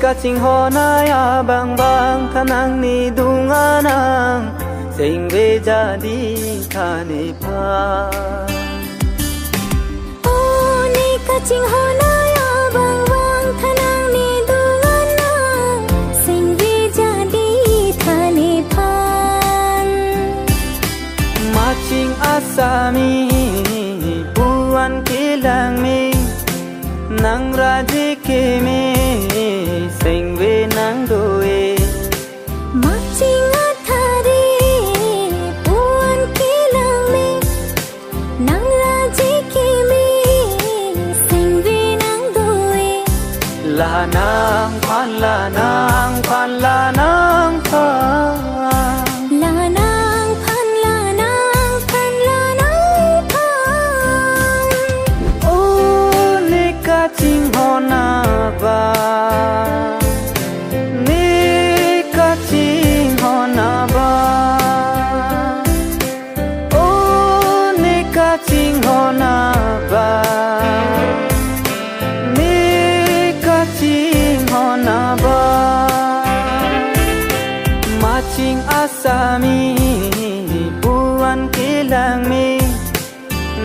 kaching honaya bang bang thanang ni dunganang singve jadi thane pa oh ni kaching honaya bang bang thanang ni dunganang singve jadi thane pa maching asami buan kilang mi nang raji ke me singve nang doe maching athari puan kilang me nang raji ke me singve nang doe lanang phan lanang phan lanang phan lanang phan lanang phan lanang phan oh ni kaching hona ba ni kaching hona ba oh ni kaching hona ba ni kaching hona ba maching asami buan kilang mi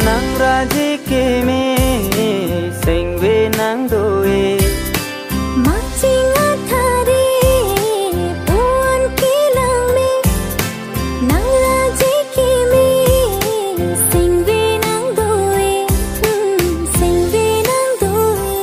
nang raji ke me singve nang doe maching athari puan kilang me nang raji ke me singve nang doe singve nang doe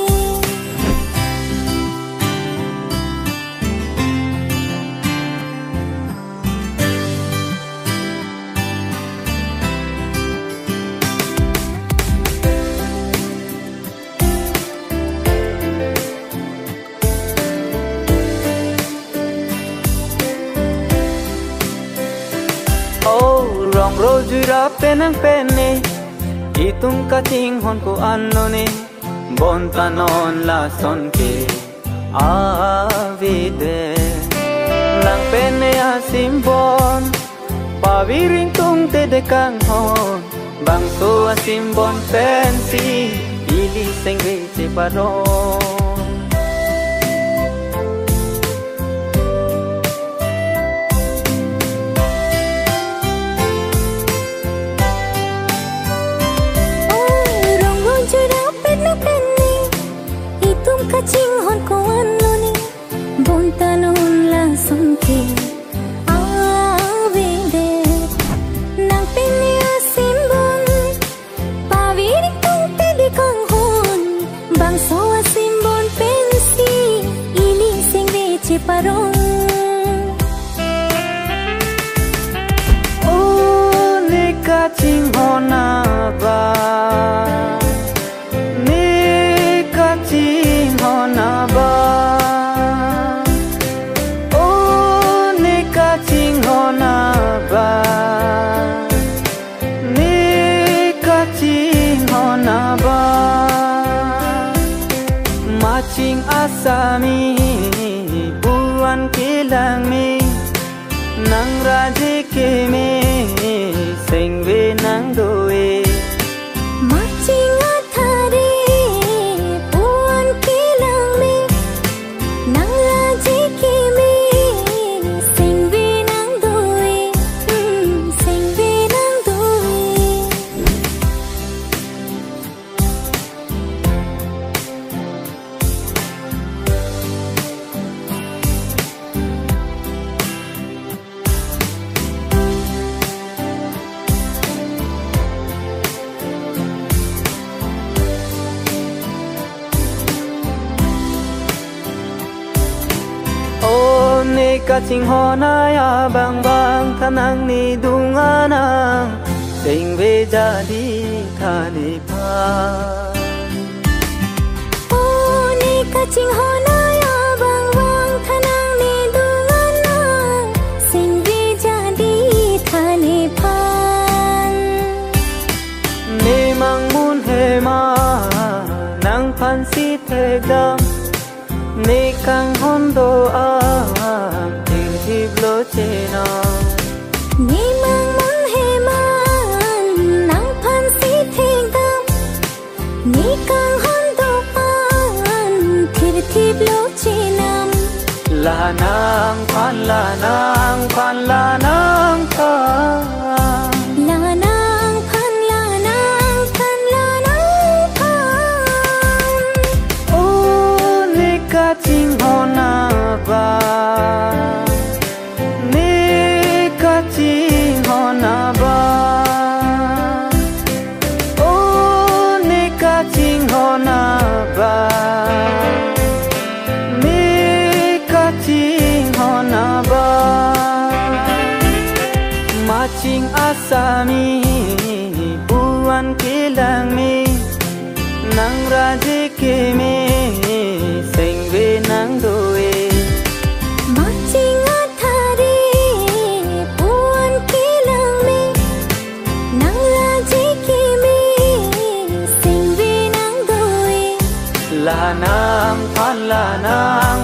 rong ro jura penang penne itung kaching hon ko anno ne bon tanon la son ke avide nang penne asim bon paviring tung te de kang hon bang so asim bon pensi ili sengve che paron kaching hon ko anno ni bon tanon la son ke avide nang penne asim bon paviri tung te de kang hon bang so asim bon pensi ili singve che paron oh ni kaching hona ba ni kaching hona ba oh ni kaching hona ba ni kaching hona ba maching asami buan kilang mi nang raji ke me singve nang doe maching athari puan kilang me nang raji ke me singve nang doe singve nang doe oh ni kaching honaya bang bang thanang ni dunganang singve jadi thane pa oh ni kaching honaya bang bang thanang ni dunganang singve jadi thane phan ni mang mun he ma nang phan si the dam ni kang hondo am thir thip lo chena ni mang mun he man nang phan si theng dam ni kang hon do pan thir thip lo chinam Lanang pan lanang pan lanang pan Lanang pan lanang pan lanang pan Oh nika ching hona ba Nika ching hona ba Oh nika ching hona ba Macing asami buan kilang mi nang raji kemi sengwe nang doe Macing athari buan kilang mi nang raji kemi sengwe nang doe Lanang pan lanang